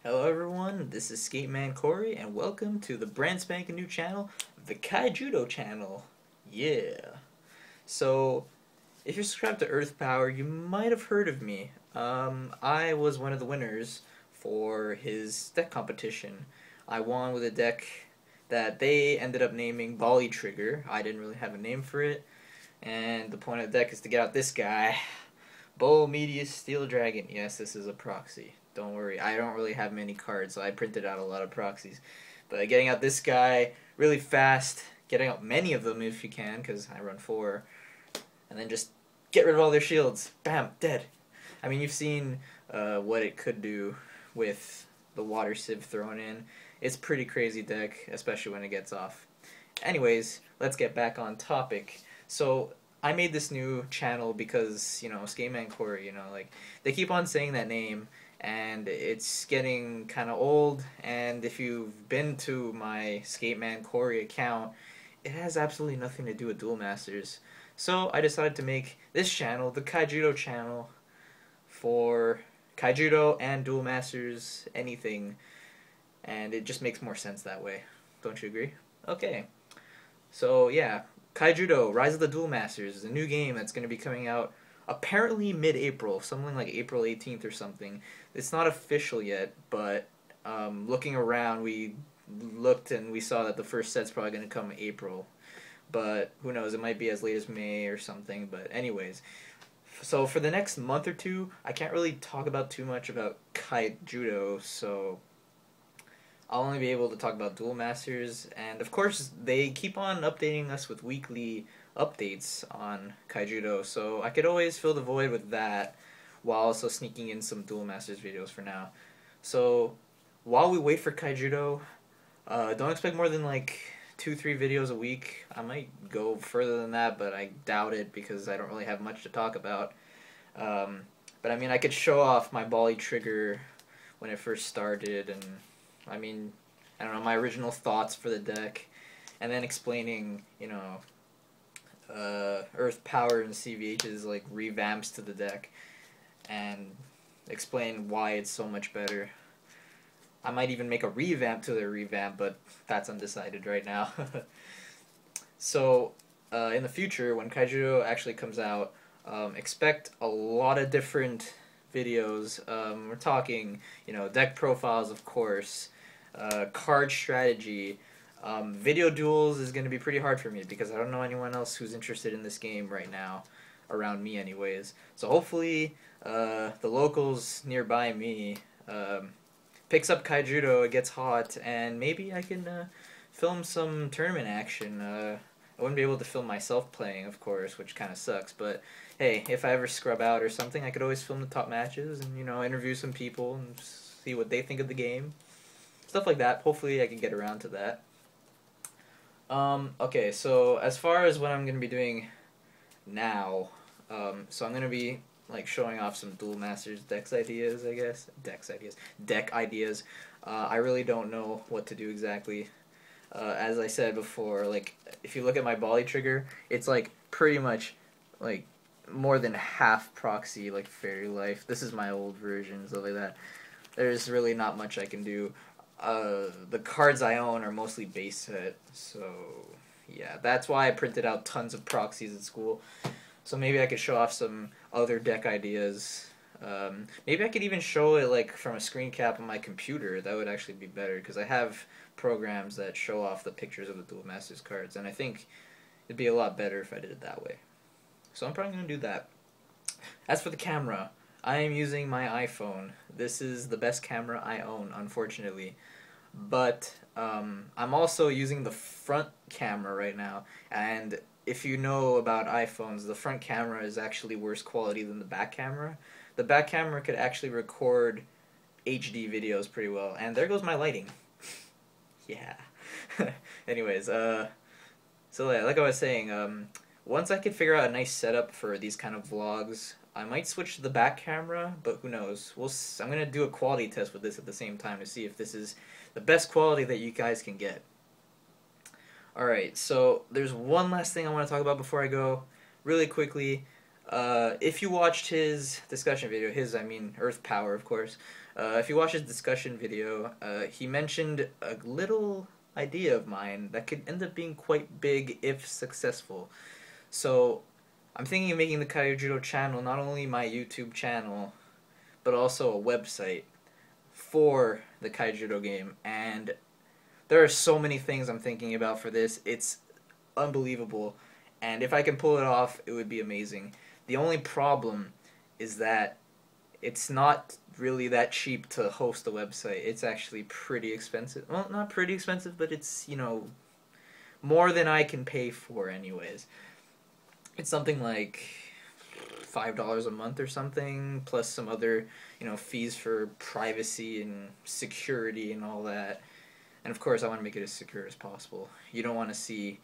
Hello everyone, this is Skateman Corey, and welcome to the brand spanking new channel, TheKaijudoChannel. Yeah. So, if you're subscribed to Earth Power, you might have heard of me. I was one of the winners for his deck competition. I won with a deck that they ended up naming Volley Trigger. I didn't really have a name for it, and the point of the deck is to get out this guy. Bow Meteor Steel Dragon. Yes, this is a proxy. Don't worry, I don't really have many cards, so I printed out a lot of proxies. But getting out this guy really fast, getting out many of them if you can, because I run 4, and then just get rid of all their shields. Bam, dead. I mean, you've seen what it could do with the water sieve thrown in. It's pretty crazy deck, especially when it gets off. Anyways, let's get back on topic. So, I made this new channel because, Skateman Corey, like, they keep on saying that name, and it's getting kind of old, and if you've been to my Skateman Corey account, it has absolutely nothing to do with Duel Masters. So I decided to make this channel, the Kaijudo channel, for Kaijudo and Duel Masters, anything, and it just makes more sense that way. Don't you agree? Okay. So yeah, Kaijudo, Rise of the Duel Masters is a new game that's going to be coming out apparently mid-April, something like April 18th or something. It's not official yet, but looking around, we looked and we saw that the first set's probably going to come April. But who knows, it might be as late as May or something. But anyways, so for the next month or two, I can't really talk about too much about Kaijudo, so I'll only be able to talk about Duel Masters, and of course they keep on updating us with weekly updates on Kaijudo, so I could always fill the void with that while also sneaking in some Duel Masters videos for now. So while we wait for Kaijudo, don't expect more than like 2-3 videos a week. I might go further than that, but I doubt it because I don't really have much to talk about. But I mean, I could show off my volley trigger when it first started, and I mean, I don't know, my original thoughts for the deck, and then explaining, Earth Power and CVH's like revamps to the deck, and explain why it's so much better. I might even make a revamp to their revamp, but that's undecided right now. So, in the future, when Kaijudo actually comes out, expect a lot of different videos. We're talking, deck profiles, of course, card strategy. Video duels is going to be pretty hard for me because I don't know anyone else who's interested in this game right now, around me anyways. So hopefully the locals nearby me picks up Kaijudo, it gets hot, and maybe I can film some tournament action. I wouldn't be able to film myself playing, of course, which kind of sucks, but hey, if I ever scrub out or something, I could always film the top matches and, interview some people and see what they think of the game. Stuff like that. Hopefully I can get around to that. Okay, so as far as what I'm going to be doing now, so I'm going to be like showing off some Duel Masters deck ideas, I guess. Deck ideas. I really don't know what to do exactly. As I said before, like, if you look at my volley trigger, it's like pretty much like more than half proxy, like Fairy Life. This is my old version, stuff like that. There's really not much I can do. The cards I own are mostly base set, so yeah, that's why I printed out tons of proxies at school. So maybe I could show off some other deck ideas. Maybe I could even show it like from a screen cap on my computer. That would actually be better because I have programs that show off the pictures of the Duel Masters cards, and I think it'd be a lot better if I did it that way. So I'm probably going to do that. As for the camera, I am using my iPhone. This is the best camera I own, unfortunately. But I'm also using the front camera right now, and if you know about iPhones, the front camera is actually worse quality than the back camera. The back camera could actually record HD videos pretty well, and there goes my lighting. Yeah. Anyways, so yeah, like I was saying, once I could figure out a nice setup for these kind of vlogs, I might switch to the back camera, but who knows. I'm going to do a quality test with this at the same time to see if this is the best quality that you guys can get. Alright, so there's one last thing I want to talk about before I go. Really quickly, if you watched his discussion video, I mean Earth Power, of course, If you watch his discussion video, he mentioned a little idea of mine that could end up being quite big if successful. So, I'm thinking of making the Kaijudo channel not only my YouTube channel, but also a website for the Kaijudo game. And there are so many things I'm thinking about for this. It's unbelievable. And if I can pull it off, it would be amazing. The only problem is that it's not really that cheap to host a website. It's actually pretty expensive. Well, not pretty expensive, but it's, more than I can pay for anyways. It's something like $5 a month or something, plus some other, fees for privacy and security and all that. And of course, I want to make it as secure as possible. You don't want to see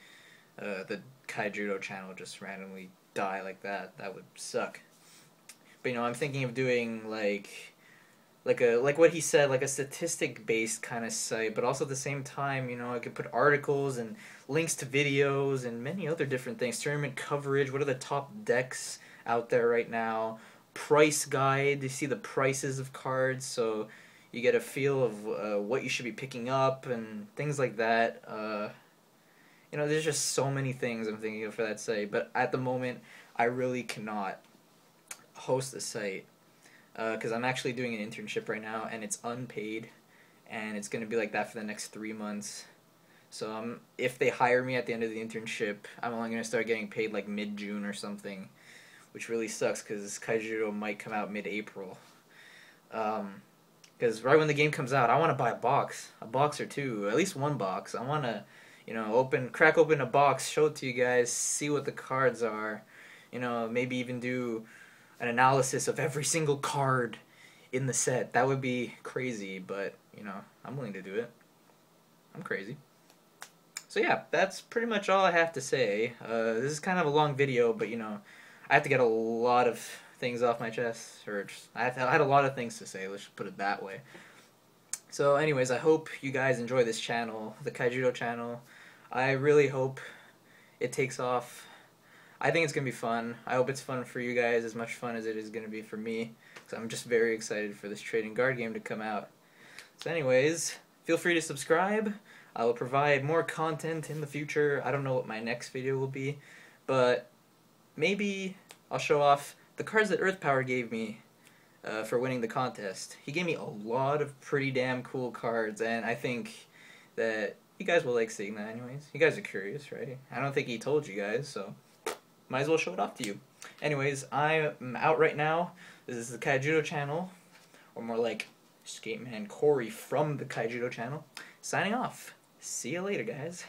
the Kaijudo channel just randomly die like that. That would suck. But I'm thinking of doing like what he said, like a statistic based kind of site, but also at the same time, I could put articles and links to videos and many other different things. Tournament coverage, what are the top decks out there right now? Price guide, you see the prices of cards, so you get a feel of what you should be picking up and things like that. There's just so many things I'm thinking of for that site, but at the moment, I really cannot host a site because I'm actually doing an internship right now, and it's unpaid, and it's going to be like that for the next 3 months. So if they hire me at the end of the internship, I'm only going to start getting paid like mid-June or something, which really sucks because Kaijudo might come out mid-April. Because right when the game comes out, I want to buy a box or two, at least one box. I want to, crack open a box, show it to you guys, see what the cards are, maybe even do an analysis of every single card in the set. That would be crazy, but, I'm willing to do it. I'm crazy. So yeah, that's pretty much all I have to say. This is kind of a long video, but, I have to get a lot of things off my chest, or I had a lot of things to say, let's put it that way. So anyways, I hope you guys enjoy this channel, the Kaijudo channel. I really hope it takes off. I think it's going to be fun. I hope it's fun for you guys, as much fun as it is going to be for me, because I'm just very excited for this trading card game to come out. So anyways, feel free to subscribe. I will provide more content in the future. I don't know what my next video will be, but maybe I'll show off the cards that Earth Power gave me for winning the contest. He gave me a lot of pretty damn cool cards, and I think that you guys will like seeing that anyways. You guys are curious, right? I don't think he told you guys, so might as well show it off to you. Anyways, I'm out right now. This is the Kaijudo channel, or more like Skateman Corey from the Kaijudo channel. Signing off. See you later, guys.